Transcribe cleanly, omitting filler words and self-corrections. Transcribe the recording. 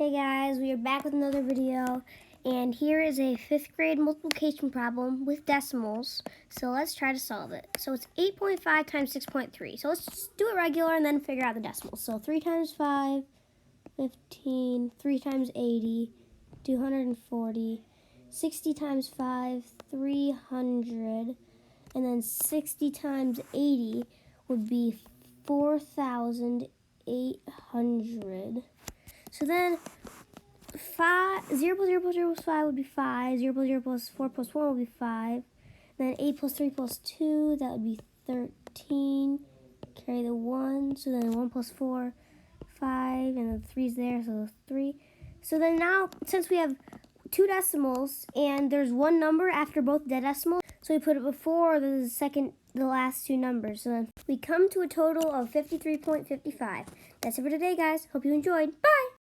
Hey guys, we are back with another video, and here is a 5th grade multiplication problem with decimals. So let's try to solve it. So it's 8.5 times 6.3. So let's just do it regular and then figure out the decimals. So 3 times 5, 15, 3 times 80, 240, 60 times 5, 300, and then 60 times 80 would be 4,800. So then 0 plus 0 plus 0 plus 5 would be 5. 0 plus 0 plus 4 plus 1 would be 5. Then 8 plus 3 plus 2, that would be 13. Carry the 1. So then 1 plus 4, 5. And the 3 is there, so 3. So then now, since we have two decimals and there's one number after both the decimals, so we put it before the last two numbers. So then we come to a total of 53.55. That's it for today, guys. Hope you enjoyed. Bye!